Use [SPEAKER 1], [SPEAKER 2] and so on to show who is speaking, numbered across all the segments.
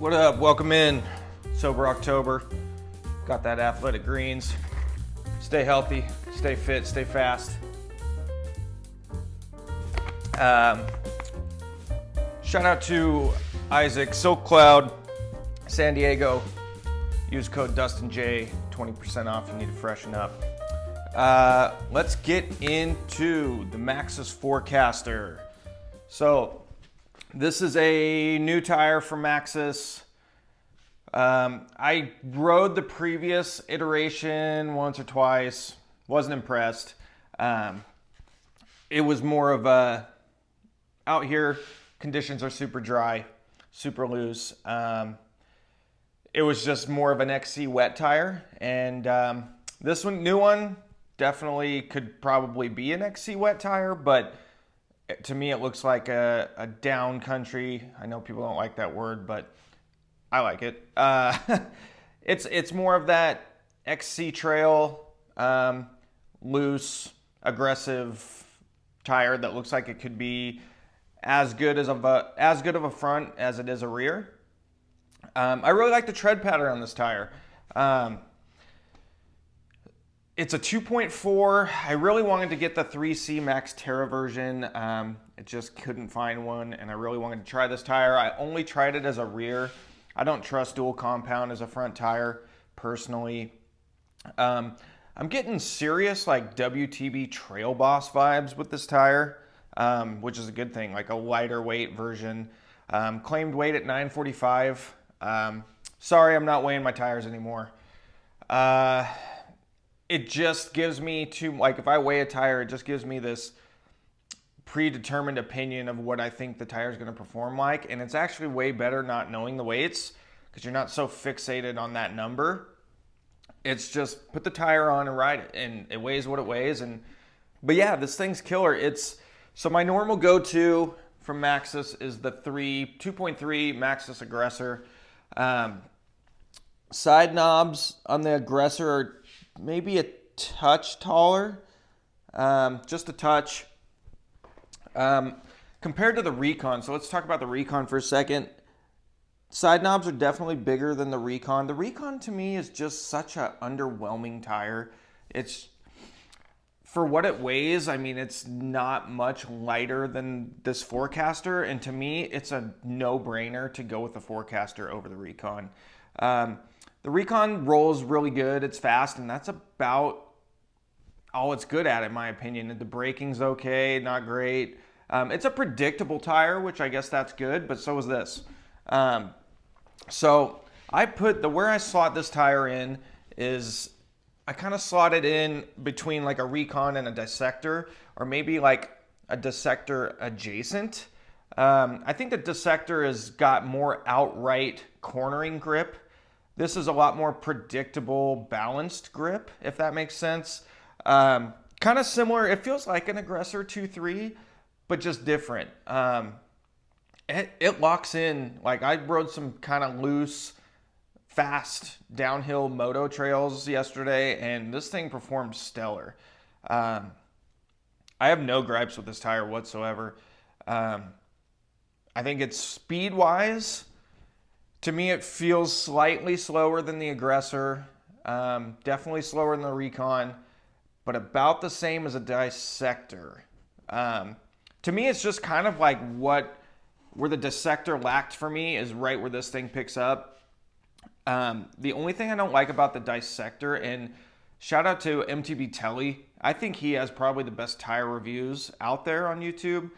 [SPEAKER 1] What up? Welcome in. Sober October. Got that athletic greens. Stay healthy, stay fit, stay fast. Shout out to Isaac, Silk Cloud, San Diego. Use code DustinJ, 20% off. You need to freshen up. Let's get into the Maxxis Forekaster. So this is a new tire from Maxxis. I rode the previous iteration once or twice. Wasn't impressed. It was more of a, out here, conditions are super dry, super loose. It was just more of an XC wet tire. And this one, new one, definitely could probably be an XC wet tire, but to me, it looks like a down country. I know people don't like that word, but I like it. It's more of that XC trail, loose, aggressive tire that looks like it could be as good of a front as it is a rear. I really like the tread pattern on this tire. It's a 2.4. I really wanted to get the 3C Max Terra version. It just couldn't find one, and I really wanted to try this tire. I only tried it as a rear. I don't trust dual compound as a front tire, personally. I'm getting serious like WTB Trail Boss vibes with this tire, which is a good thing, like a lighter weight version. Claimed weight at 945. Sorry, I'm not weighing my tires anymore. It just gives me like if I weigh a tire, it just gives me this predetermined opinion of what I think the tire is going to perform like. And it's actually way better not knowing the weights because you're not so fixated on that number. It's just put the tire on and ride it, and it weighs what it weighs. But yeah, this thing's killer. So my normal go-to from Maxxis is the 2.3 Maxxis Aggressor. Side knobs on the Aggressor are maybe a touch taller, just a touch. Compared to the Recon, so let's talk about the Recon for a second. Side knobs are definitely bigger than the Recon. The Recon to me is just such an underwhelming tire. It's, for what it weighs, I mean, it's not much lighter than this Forekaster, and to me, it's a no-brainer to go with the Forekaster over the Recon. The Recon rolls really good, it's fast, and that's about all it's good at, in my opinion. The braking's okay, not great. It's a predictable tire, which I guess that's good, but so is this. So I put where I slot this tire in is I kind of slot it in between like a Recon and a Dissector, or maybe like a Dissector adjacent. I think the Dissector has got more outright cornering grip. This is a lot more predictable, balanced grip, if that makes sense. Kind of similar. It feels like an Aggressor 2.3, but just different. It locks in. Like, I rode some kind of loose, fast downhill moto trails yesterday, and this thing performed stellar. I have no gripes with this tire whatsoever. I think it's speed-wise, to me it feels slightly slower than the Aggressor, definitely slower than the Recon, but about the same as a Dissector. To me, it's just kind of like where the Dissector lacked for me is right where this thing picks up. The only thing I don't like about the Dissector, and shout out to MTB Telly, I think he has probably the best tire reviews out there on YouTube,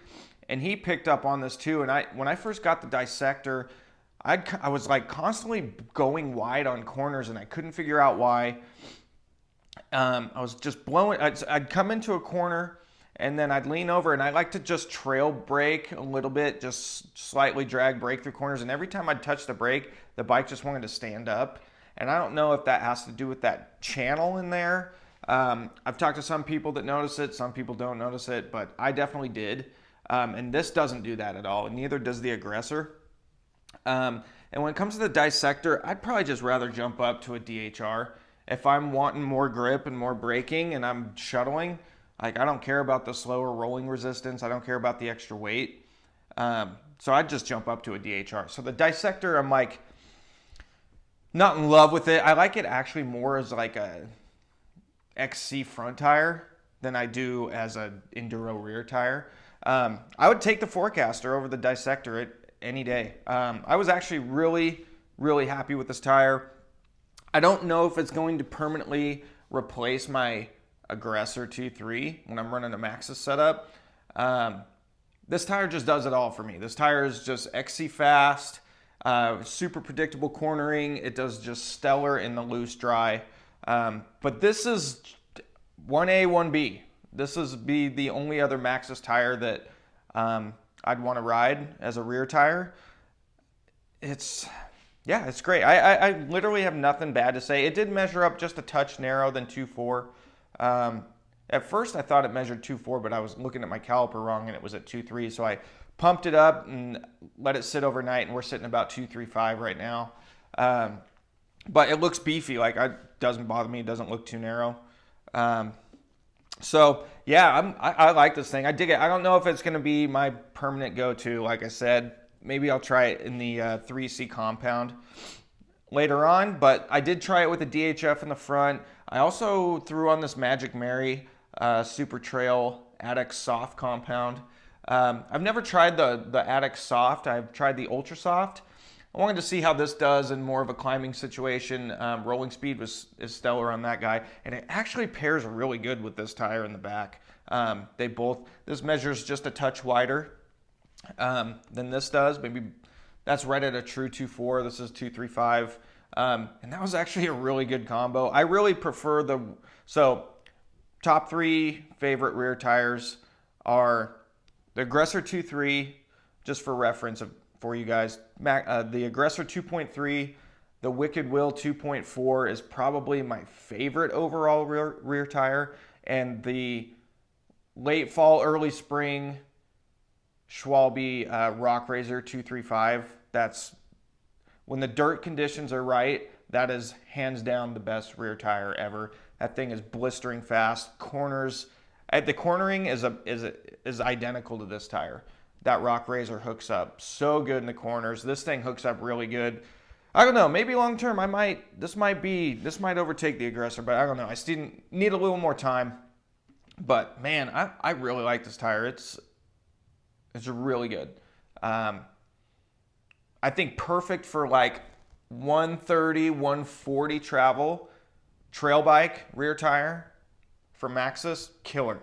[SPEAKER 1] and he picked up on this too. And when I first got the Dissector, I was like constantly going wide on corners, and I couldn't figure out why. I was just blowing. I'd come into a corner, and then I'd lean over, and I like to just trail brake a little bit, just slightly drag brake through corners. And every time I'd touch the brake, the bike just wanted to stand up. And I don't know if that has to do with that channel in there. I've talked to some people that notice it. Some people don't notice it, but I definitely did. And this doesn't do that at all, and neither does the Aggressor. And when it comes to the Dissector, I'd probably just rather jump up to a DHR. If I'm wanting more grip and more braking and I'm shuttling, like, I don't care about the slower rolling resistance. I don't care about the extra weight. So I'd just jump up to a DHR. So the Dissector, I'm like, Not in love with it. I like it actually more as like a XC front tire than I do as an Enduro rear tire. I would take the Forekaster over the Dissector any day. I was actually really, really happy with this tire. I don't know if it's going to permanently replace my Aggressor 2.3 when I'm running a Maxxis setup. This tire just does it all for me. This tire is just XC fast, super predictable cornering. It does just stellar in the loose dry. But this is 1A, 1B. This is the only other Maxxis tire that I'd want to ride as a rear tire. It's great. I literally have nothing bad to say. It did measure up just a touch narrow than 2.4. At first I thought it measured 2.4, but I was looking at my caliper wrong and it was at 2.3. So I pumped it up and let it sit overnight, and we're sitting about 2.35 right now. But it looks beefy. Like, it doesn't bother me. It doesn't look too narrow. So yeah, I like this thing. I dig it. I don't know if it's going to be my permanent go-to. Like I said, maybe I'll try it in the 3C compound later on, but I did try it with the DHF in the front. I also threw on this Magic Mary Super Trail Adex Soft compound. I've never tried the Adex Soft. I've tried the Ultra Soft. I wanted to see how this does in more of a climbing situation. Rolling speed is stellar on that guy, and it actually pairs really good with this tire in the back. This measures just a touch wider than this does. Maybe that's right at a true 2.4. This is 2.35. And that was actually a really good combo. I really prefer so top 3 favorite rear tires are the Aggressor 2.3, just for reference for you guys. The Aggressor 2.3, the Wicked Will 2.4 is probably my favorite overall rear tire, and the late fall, early spring Schwalbe Rock Razor 235. That's when the dirt conditions are right. That is hands down the best rear tire ever. That thing is blistering fast. The cornering is identical to this tire. That Rock Razor hooks up so good in the corners. This thing hooks up really good. I don't know. Maybe long term, this might overtake the Aggressor, but I don't know. I still need a little more time. But man, I really like this tire. It's really good. I think perfect for like 130, 140 trail bike rear tire for Maxxis. Killer.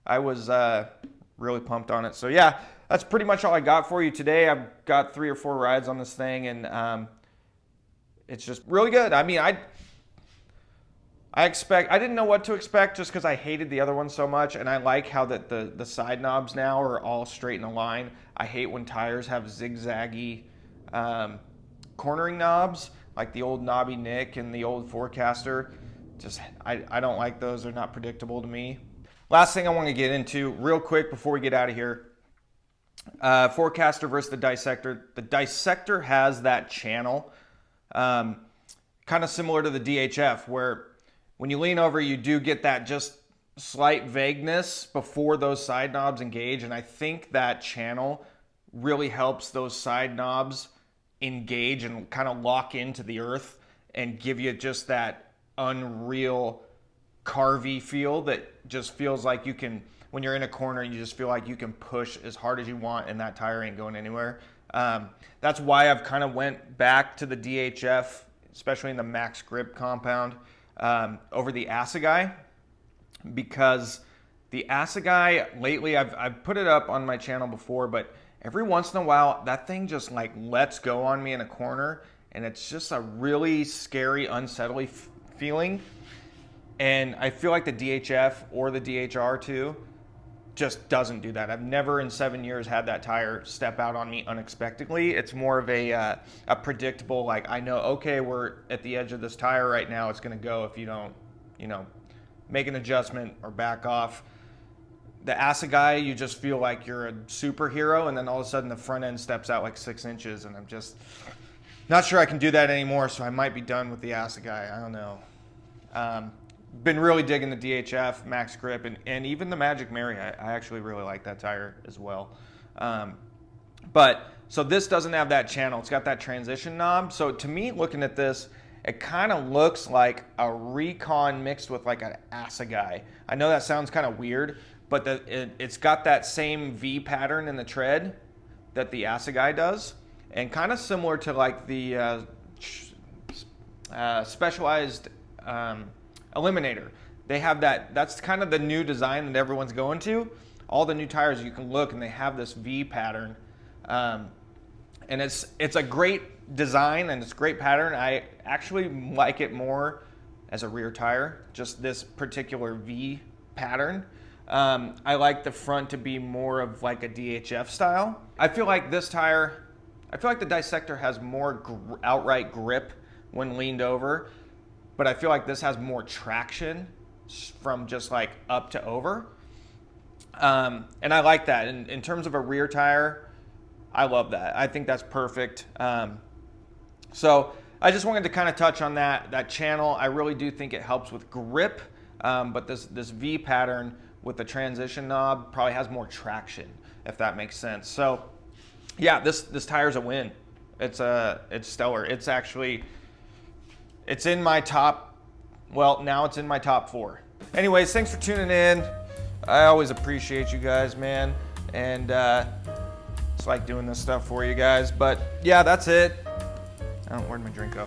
[SPEAKER 1] I was really pumped on it. So yeah, that's pretty much all I got for you today. I've got 3 or 4 rides on this thing, and it's just really good. I mean, I didn't know what to expect just because I hated the other one so much, and I like how that the side knobs now are all straight in a line. I hate when tires have zigzaggy cornering knobs, like the old Knobby Nick and the old Forekaster. I don't like those. They're not predictable to me. Last thing I want to get into real quick before we get out of here. Forekaster versus the Dissector. The Dissector has that channel, kind of similar to the DHF, where when you lean over, you do get that just slight vagueness before those side knobs engage, and I think that channel really helps those side knobs engage and kind of lock into the earth and give you just that unreal carvy feel that just feels like you can, when you're in a corner, you just feel like you can push as hard as you want and that tire ain't going anywhere. That's why I've kind of went back to the DHF, especially in the Max Grip compound, over the Assegai, because the Assegai lately, I've put it up on my channel before, but every once in a while that thing just like lets go on me in a corner, and it's just a really scary, unsettling feeling. And I feel like the DHF or the DHR2 just doesn't do that. I've never in 7 years had that tire step out on me unexpectedly. It's more of a predictable, like, I know, okay, we're at the edge of this tire right now. It's going to go if you don't, make an adjustment or back off. The Assegai, you just feel like you're a superhero, and then all of a sudden the front end steps out like 6 inches, and I'm just not sure I can do that anymore, so I might be done with the Assegai. I don't know. Been really digging the DHF, Max Grip, and even the Magic Mary. I actually really like that tire as well. So this doesn't have that channel. It's got that transition knob. So to me, looking at this, It kind of looks like a Recon mixed with like an Assegai. I know that sounds kind of weird, but it's got that same V pattern in the tread that the Assegai does, and kind of similar to like the Specialized Eliminator. They have that. That's kind of the new design that everyone's going to. All the new tires, you can look and they have this V pattern, and it's a great design and it's a great pattern. I actually like it more as a rear tire, just this particular V pattern. I like the front to be more of like a DHF style. I feel like this tire, I feel like the Dissector has more outright grip when leaned over, but I feel like this has more traction from just like up to over. And I like that. In terms of a rear tire, I love that. I think that's perfect. So I just wanted to kind of touch on that channel. I really do think it helps with grip, but this V pattern with the transition knob probably has more traction, if that makes sense. So yeah, this tire's a win. It's stellar. It's in my top, well, now it's in my top 4. Anyways, thanks for tuning in. I always appreciate you guys, man. And it's like doing this stuff for you guys. But yeah, that's it. Where'd my drink go?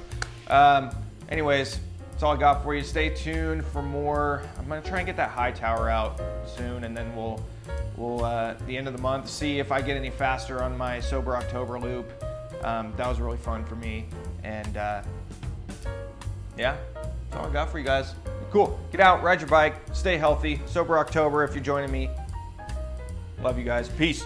[SPEAKER 1] Anyways, that's all I got for you. Stay tuned for more. I'm gonna try and get that high tower out soon, and then we'll at the end of the month see if I get any faster on my Sober October loop. That was really fun for me, and yeah, that's all I got for you guys. Cool. Get out, ride your bike, stay healthy. Sober October if you're joining me. Love you guys. Peace.